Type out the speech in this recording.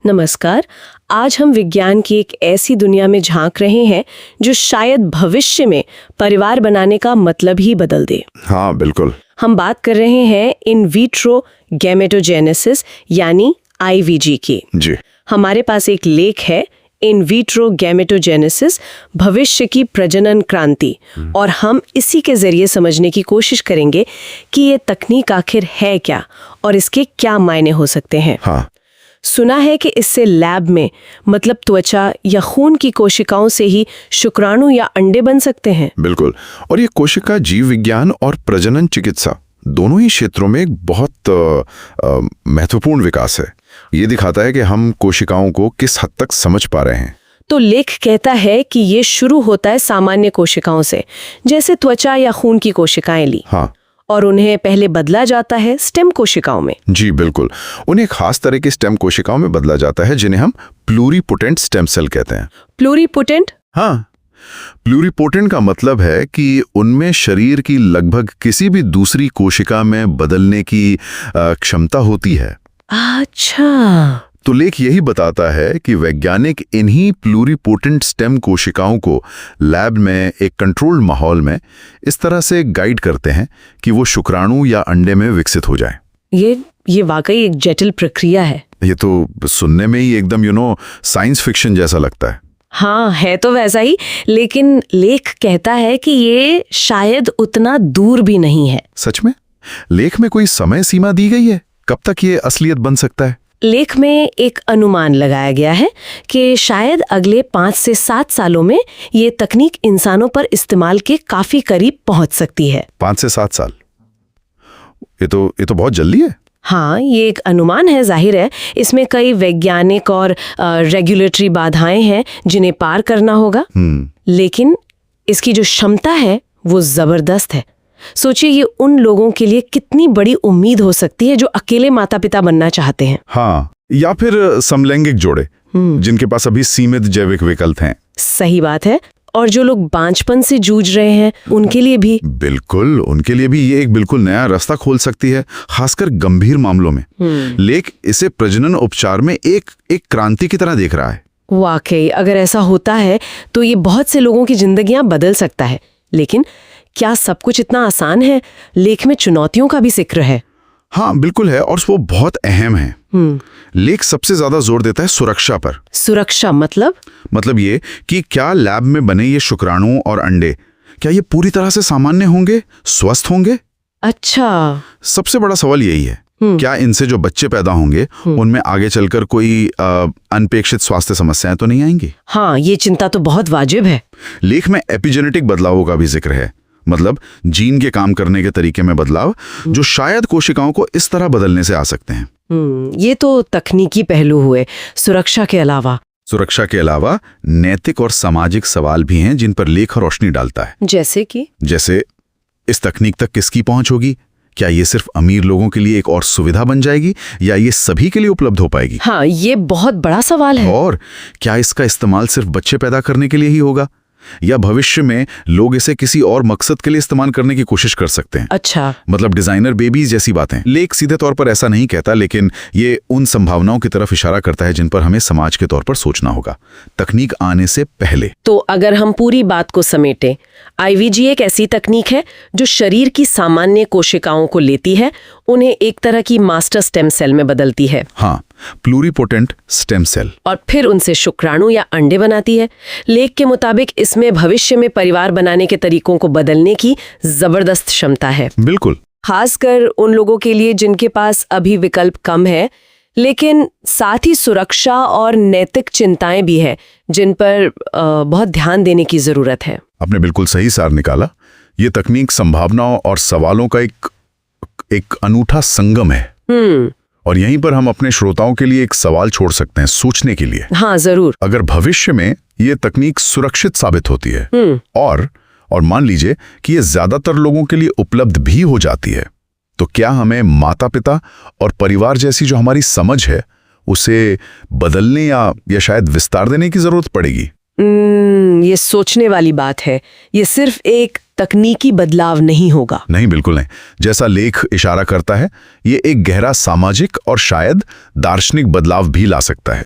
नमस्कार। आज हम विज्ञान की एक ऐसी दुनिया में झांक रहे हैं जो शायद भविष्य में परिवार बनाने का मतलब ही बदल दे। हाँ बिल्कुल। हम बात कर रहे हैं इन विट्रो गैमेटोजेनेसिस यानी आईवीजी की। जी। हमारे पास एक लेख है, इन विट्रो गैमेटोजेनेसिस, भविष्य की प्रजनन क्रांति, और हम इसी के जरिए समझने की कोशिश करेंगे कि ये तकनीक आखिर है क्या और इसके क्या मायने हो सकते हैं। हाँ। सुना है कि इससे लैब में, मतलब त्वचा या खून की कोशिकाओं से ही शुक्राणु या अंडे बन सकते हैं। बिल्कुल। और ये कोशिका जीव विज्ञान और प्रजनन चिकित्सा दोनों ही क्षेत्रों में एक बहुत महत्वपूर्ण विकास है। ये दिखाता है कि हम कोशिकाओं को किस हद तक समझ पा रहे हैं। तो लेख कहता है कि ये शुरू होता है सामान्य कोशिकाओं से, जैसे त्वचा या खून की कोशिकाएं ली। हाँ। और उन्हें पहले बदला जाता है स्टेम कोशिकाओं में। जी बिल्कुल। उन्हें खास तरह की स्टेम कोशिकाओं में बदला जाता है जिन्हें हम प्लूरीपोटेंट स्टेम सेल कहते हैं। प्लूरीपोटेंट? हाँ। प्लूरीपोटेंट का मतलब है कि उनमें शरीर की लगभग किसी भी दूसरी कोशिका में बदलने की क्षमता होती है। अच्छा। तो लेख यही बताता है कि वैज्ञानिक इन्हीं प्लूरीपोटेंट स्टेम कोशिकाओं को लैब में एक कंट्रोल्ड माहौल में इस तरह से गाइड करते हैं कि वो शुक्राणु या अंडे में विकसित हो जाए। ये वाकई एक जटिल प्रक्रिया है। ये तो सुनने में ही एकदम साइंस फिक्शन जैसा लगता है। हाँ, है तो वैसा ही, लेकिन लेख कहता है कि ये शायद उतना दूर भी नहीं है। सच में? लेख में कोई समय सीमा दी गई है कब तक ये असलियत बन सकता है? लेख में एक अनुमान लगाया गया है कि शायद अगले 5 से 7 सालों में ये तकनीक इंसानों पर इस्तेमाल के काफी करीब पहुंच सकती है। 5 से 7 साल? ये तो बहुत जल्दी है। हाँ, ये एक अनुमान है, जाहिर है इसमें कई वैज्ञानिक और रेगुलेटरी बाधाएं हैं जिन्हें पार करना होगा। लेकिन इसकी जो क्षमता है वो जबरदस्त है। सोचिए, ये उन लोगों के लिए कितनी बड़ी उम्मीद हो सकती है जो अकेले माता पिता बनना चाहते हैं। हाँ, या फिर समलैंगिक जोड़े जिनके पास अभी सीमित जैविक विकल्प हैं। सही बात है। और जो लोग बांझपन से जूझ रहे हैं उनके लिए भी। बिल्कुल, उनके लिए भी ये एक बिल्कुल नया रास्ता खोल सकती है, खासकर गंभीर मामलों में। लेख इसे प्रजनन उपचार में एक क्रांति की तरह देख रहा है। वाकई, अगर ऐसा होता है तो ये बहुत से लोगों की जिंदगियां बदल सकता है। लेकिन क्या सब कुछ इतना आसान है? लेख में चुनौतियों का भी जिक्र है। हाँ बिल्कुल है, और वो बहुत अहम है। लेख सबसे ज्यादा जोर देता है सुरक्षा पर। सुरक्षा मतलब ये कि क्या लैब में बने ये शुक्राणु और अंडे, क्या ये पूरी तरह से सामान्य होंगे, स्वस्थ होंगे? अच्छा। सबसे बड़ा सवाल यही है। क्या इनसे जो बच्चे पैदा होंगे उनमें आगे चलकर कोई अनपेक्षित स्वास्थ्य समस्याएं तो नहीं आएंगी? हाँ, ये चिंता तो बहुत वाजिब है। लेख में एपिजेनेटिक बदलावों का भी जिक्र है, मतलब जीन के काम करने के तरीके में बदलाव जो शायद कोशिकाओं को इस तरह बदलने से आ सकते हैं। ये तो तकनीकी पहलू हुए। सुरक्षा के अलावा नैतिक और सामाजिक सवाल भी हैं जिन पर लेख रोशनी डालता है। जैसे इस तकनीक तक किसकी पहुंच होगी? क्या ये सिर्फ अमीर लोगों के लिए एक और सुविधा बन जाएगी या ये सभी के लिए उपलब्ध हो पाएगी? हाँ, ये बहुत बड़ा सवाल है। और क्या इसका इस्तेमाल सिर्फ बच्चे पैदा करने के लिए ही होगा या भविष्य में लोग इसे किसी और मकसद के लिए इस्तेमाल करने की कोशिश कर सकते हैं? अच्छा। मतलब डिजाइनर बेबीज जैसी बातें। लेख सीधे तौर पर ऐसा नहीं कहता, लेकिन ये उन संभावनाओं की तरफ इशारा करता है जिन पर हमें समाज के तौर पर सोचना होगा तकनीक आने से पहले। तो अगर हम पूरी बात को समेटें, आईवीजी एक ऐसी तकनीक है जो शरीर की सामान्य कोशिकाओं को लेती है, उन्हें एक तरह की मास्टर स्टेम सेल में बदलती है। हाँ, प्लूरीपोटेंट स्टेम सेल, और फिर उनसे शुक्राणु या अंडे बनाती है। लेख के मुताबिक इसमें भविष्य में परिवार बनाने के तरीकों को बदलने की जबरदस्त क्षमता है। बिल्कुल। खासकर उन लोगों के लिए जिनके पास अभी विकल्प कम है, लेकिन साथ ही सुरक्षा और नैतिक चिंताएं भी है जिन पर बहुत ध्यान देने की जरूरत है। आपने बिल्कुल सही सार निकाला। ये तकनीक संभावनाओं और सवालों का एक अनूठा संगम है। और यहीं पर हम अपने श्रोताओं के लिए एक सवाल छोड़ सकते हैं सोचने के लिए। हाँ जरूर। अगर भविष्य में ये तकनीक सुरक्षित साबित होती है और मान लीजिए कि ये ज्यादातर लोगों के लिए उपलब्ध भी हो जाती है, तो क्या हमें माता पिता और परिवार जैसी जो हमारी समझ है उसे बदलने या शायद विस्तार देने की जरूरत पड़ेगी? ये सोचने वाली बात है। ये सिर्फ एक तकनीकी बदलाव नहीं होगा। नहीं, बिल्कुल नहीं। जैसा लेख इशारा करता है, ये एक गहरा सामाजिक और शायद दार्शनिक बदलाव भी ला सकता है।